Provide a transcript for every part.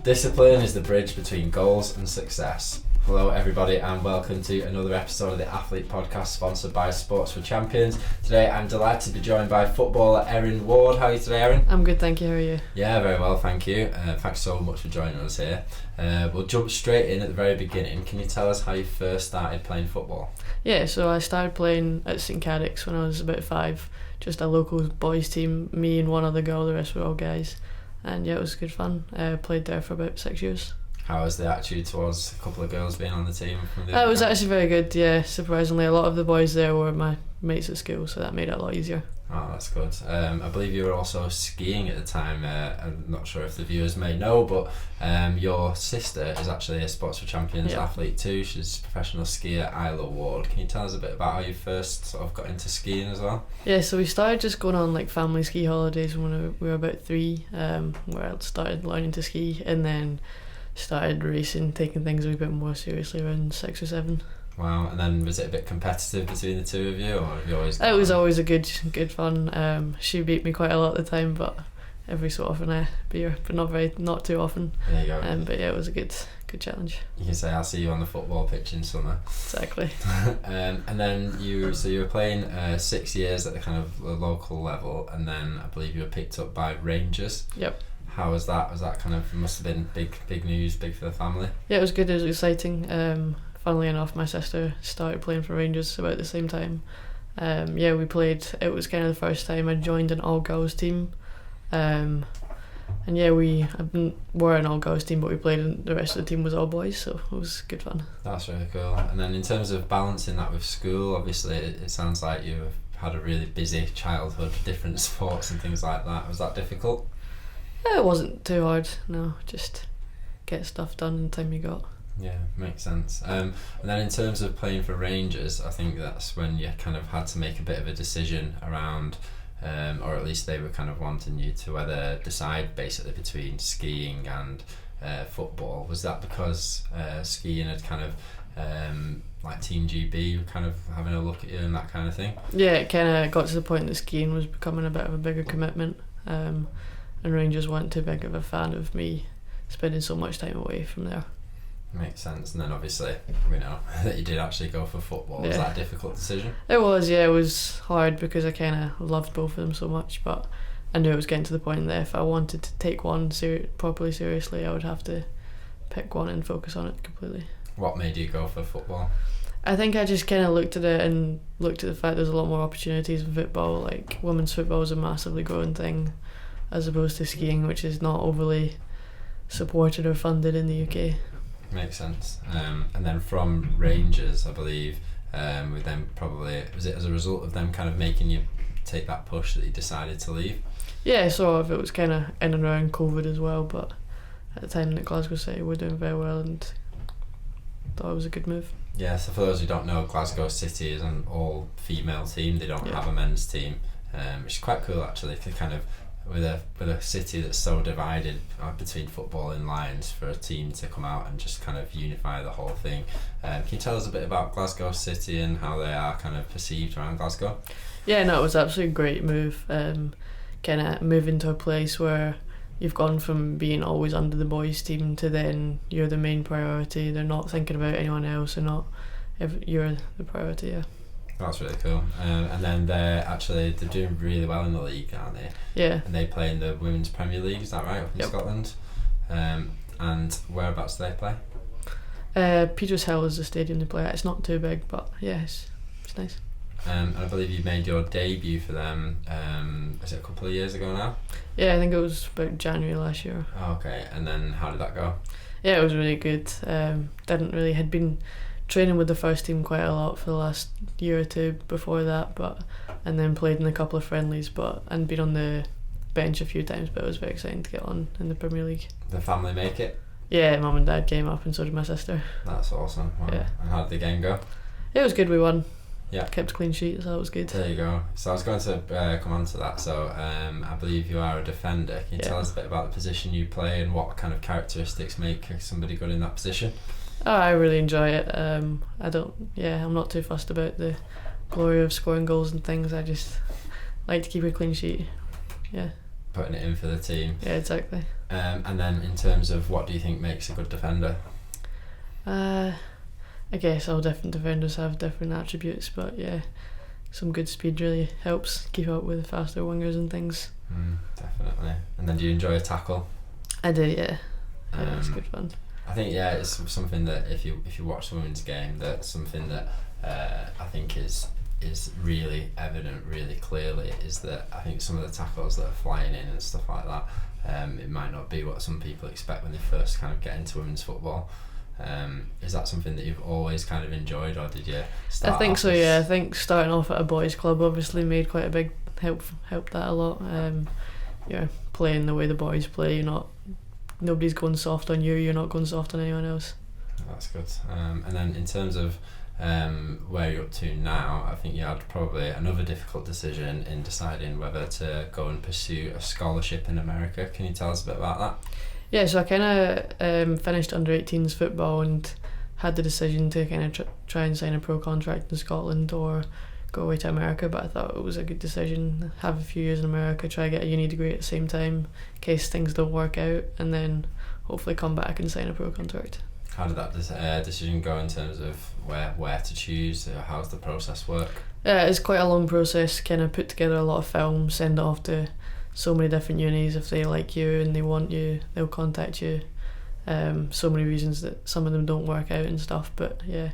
Discipline is the bridge between goals and success. Hello everybody and welcome to another episode of the Athlete Podcast sponsored by Sports for Champions. Today I'm delighted to be joined by footballer Erin Ward. How are you today, Erin? I'm good, thank you. How are you? Yeah, very well, thank you. Thanks so much for joining us here. We'll jump straight in at the very beginning. Can you tell us how you first started playing football? Yeah, so I started playing at St Cadoc's when I was about 5. Just a local boys team, me and one other girl, the rest were all guys. And yeah, it was good fun. I played there for about 6 years. How was the attitude towards a couple of girls being on the team? It was actually very good, yeah, surprisingly. A lot of the boys there were my mates at school, so that made it a lot easier. Oh, that's good. I believe you were also skiing at the time. I'm not sure if the viewers may know, but your sister is actually a Sports for Champions athlete too. She's a professional skier, Erin Ward. Can you tell us a bit about how you first sort of got into skiing as well? Yeah, so we started just going on like family ski holidays when we were about 3, where I started learning to ski, and then started racing, taking things a wee bit more seriously around 6 or 7. Wow, and then was it a bit competitive between the two of you, or have you always? It was always a good fun. She beat me quite a lot at the time, but every so often I beat her, but not too often. There you go. But yeah, it was a good challenge. You can say I'll see you on the football pitch in summer. Exactly. And then you were playing 6 years at the kind of local level, and then I believe you were picked up by Rangers. Yep. How was that? Was that kind of must have been big news, big for the family? Yeah, it was good. It was exciting. Funnily enough, my sister started playing for Rangers about the same time. We played. It was kind of the first time I joined an all-girls team. We were an all-girls team, but we played and the rest of the team was all boys, so it was good fun. That's really cool. And then in terms of balancing that with school, obviously it sounds like you've had a really busy childhood, different sports and things like that. Was that difficult? It wasn't too hard, no, just get stuff done in the time you got. Yeah, makes sense. And then in terms of playing for Rangers, I think that's when you kind of had to make a bit of a decision around, or at least they were kind of wanting you to whether decide basically between skiing and football. Was that because skiing had kind of like Team GB were kind of having a look at you and that kind of thing? Yeah, it kind of got to the point that skiing was becoming a bit of a bigger commitment. And Rangers weren't too big of a fan of me spending so much time away from there. Makes sense. And then obviously we know that you did actually go for football. Was that a difficult decision? It was, yeah. It was hard because I kind of loved both of them so much, but I knew it was getting to the point that if I wanted to take one properly seriously, I would have to pick one and focus on it completely. What made you go for football? I think I just kind of looked at it and looked at the fact there's a lot more opportunities in football. Like women's football is a massively growing thing, as opposed to skiing, which is not overly supported or funded in the UK. Makes sense. And then from Rangers, I believe, with them probably, was it as a result of them kind of making you take that push that you decided to leave? Yeah, sort of. It was kind of in and around COVID as well, but at the time that Glasgow City were doing very well and thought it was a good move. Yeah, so for those who don't know, Glasgow City is an all-female team. They don't have a men's team, which is quite cool actually, to kind of with a city that's so divided between football and Lions, for a team to come out and just kind of unify the whole thing. Can you tell us a bit about Glasgow City and how they are kind of perceived around Glasgow? Yeah, no, it was absolutely a great move. Kind of moving to a place where you've gone from being always under the boys team to then you're the main priority. They're not thinking about anyone else, you're the priority, yeah. That's really cool. And then they're doing really well in the league, aren't they? Yeah. And they play in the Women's Premier League, is that right, up in Scotland? And whereabouts do they play? Peters Hill is the stadium they play at. It's not too big, but yeah, it's nice. And I believe you made your debut for them, is it a couple of years ago now? Yeah, I think it was about January last year. Oh, okay, and then how did that go? Yeah, it was really good. Had been training with the first team quite a lot for the last year or two before that, and then played in a couple of friendlies, and been on the bench a few times, but it was very exciting to get on in the Premier League. The family make it? Yeah, Mum and Dad came up and so did my sister. That's awesome. Wow. Yeah. And how did the game go? It was good, we won. Yeah. Kept a clean sheet, so that was good. There you go. So I was going to come on to that. So I believe you are a defender. Can you tell us a bit about the position you play and what kind of characteristics make somebody good in that position? Oh, I really enjoy it. I'm not too fussed about the glory of scoring goals and things. I just like to keep a clean sheet. Yeah. Putting it in for the team. Yeah, exactly. And then in terms of what do you think makes a good defender? I guess all different defenders have different attributes, but yeah, some good speed really helps keep up with faster wingers and things. Definitely. And then do you enjoy a tackle? I do, yeah. Yeah, it's good fun. I think it's something that if you watch the women's game, that's something that I think is really evident really clearly, is that I think some of the tackles that are flying in and stuff like that, it might not be what some people expect when they first kind of get into women's football. Is that something that you've always kind of enjoyed, or did you start I think off so, yeah. I think starting off at a boys' club obviously made quite a big helped that a lot. Playing the way the boys play, nobody's going soft on you, you're not going soft on anyone else. That's good. And then in terms of where you're up to now, I think you had probably another difficult decision in deciding whether to go and pursue a scholarship in America. Can you tell us a bit about that? Yeah, so I kind of finished under-18s football and had the decision to kind of try and sign a pro contract in Scotland or go away to America, but I thought it was a good decision. Have a few years in America, try to get a uni degree at the same time in case things don't work out, and then hopefully come back and sign a pro contract. How did that decision go in terms of where to choose? How does the process work? It's quite a long process, kind of put together a lot of film, send it off to so many different unis. If they like you and they want you, they'll contact you. So many reasons that some of them don't work out and stuff, but yeah.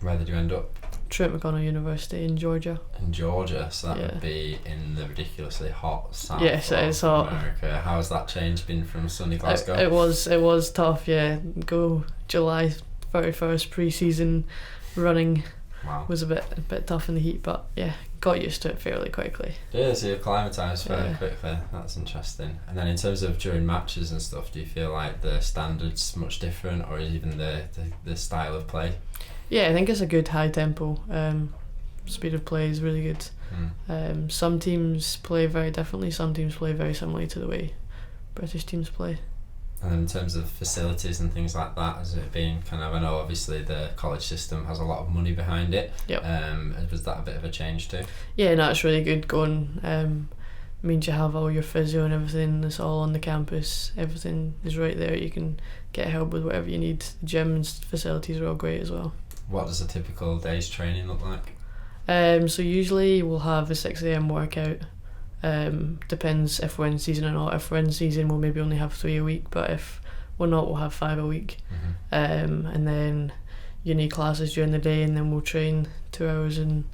Where did you end up? Trent McConnell University in Georgia. In Georgia, so that would be in the ridiculously hot south yes, of it is hot. America. How has that change been from sunny Glasgow? It was tough, yeah. Go July 31st pre-season running. Wow. Was a bit tough in the heat, but yeah, got used to it fairly quickly. Yeah, so you've acclimatised fairly quickly. That's interesting. And then in terms of during matches and stuff, do you feel like the standards much different, or is even the style of play? Yeah, I think it's a good high tempo. Speed of play is really good. Some teams play very differently, some teams play very similarly to the way British teams play. And then in terms of facilities and things like that, has it been kind of, I know obviously the college system has a lot of money behind it. Yep. Was that a bit of a change too? Yeah, no, it's really good going. Means you have all your physio and everything, it's all on the campus, everything is right there, you can get help with whatever you need. The gym and facilities are all great as well. What does a typical day's training look like? So usually we'll have a 6 a.m. workout. Depends if we're in season or not. If we're in season, we'll maybe only have 3 a week, but if we're not, we'll have 5 a week. And then uni classes during the day, and then we'll train 2 hours in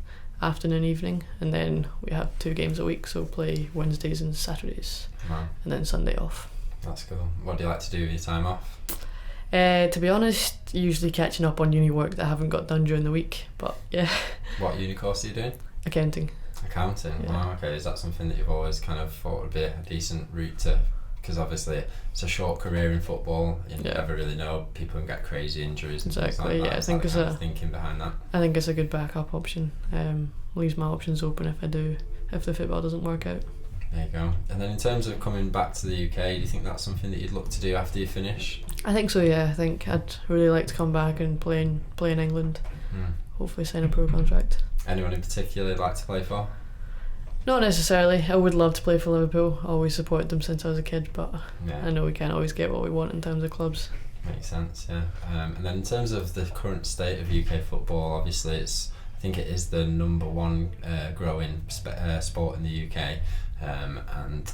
afternoon, evening, and then we have 2 games a week, so we'll play Wednesdays and Saturdays. Wow. And then Sunday off. That's cool. What do you like to do with your time off? To be honest, usually catching up on uni work that I haven't got done during the week, but yeah. What uni course are you doing? Accounting. Accounting, yeah. Wow, okay. Is that something that you've always kind of thought would be a decent route to, because obviously it's a short career in football, you never really know, people can get crazy injuries and things like that. Yeah, I think it's thinking behind that. I think it's a good backup option. Leaves my options open if the football doesn't work out. There you go. And then in terms of coming back to the UK, do you think that's something that you'd look to do after you finish? I think so, yeah. I think I'd really like to come back and play in England. Hopefully sign a pro contract. Anyone in particular you'd like to play for? Not necessarily. I would love to play for Liverpool. Always supported them since I was a kid, but I know we can't always get what we want in terms of clubs. Makes sense, yeah. And then in terms of the current state of UK football, obviously I think it is the number one growing sport in the UK, and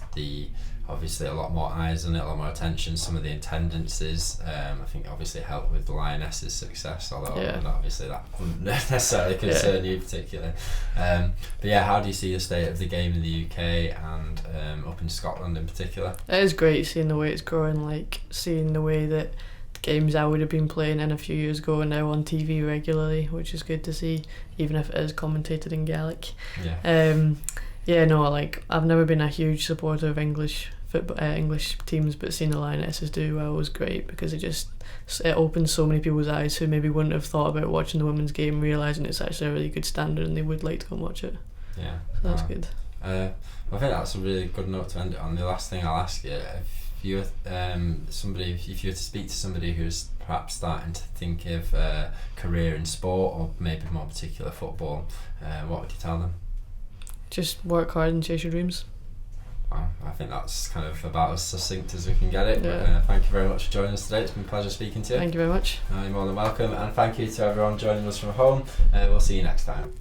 obviously a lot more eyes on it, a lot more attention. Some of the attendances, I think obviously helped with the Lionesses' success, although obviously that wouldn't necessarily concern you particularly. But yeah, how do you see the state of the game in the UK and up in Scotland in particular? It is great seeing the way it's growing, like seeing the way that the games I would have been playing in a few years ago are now on TV regularly, which is good to see, even if it is commentated in Gaelic. I've never been a huge supporter of English football, English teams, but seeing the Lionesses do well was great because it opens so many people's eyes who maybe wouldn't have thought about watching the women's game, realising it's actually a really good standard and they would like to come watch it. Yeah, so that's good. I think that's a really good note to end it on. The last thing I'll ask you, if you were to speak to somebody who's perhaps starting to think of a career in sport or maybe more particular football, what would you tell them? Just work hard and chase your dreams. Wow, I think that's kind of about as succinct as we can get it. Yeah. But, thank you very much for joining us today. It's been a pleasure speaking to you. Thank you very much. You're more than welcome, and thank you to everyone joining us from home. We'll see you next time.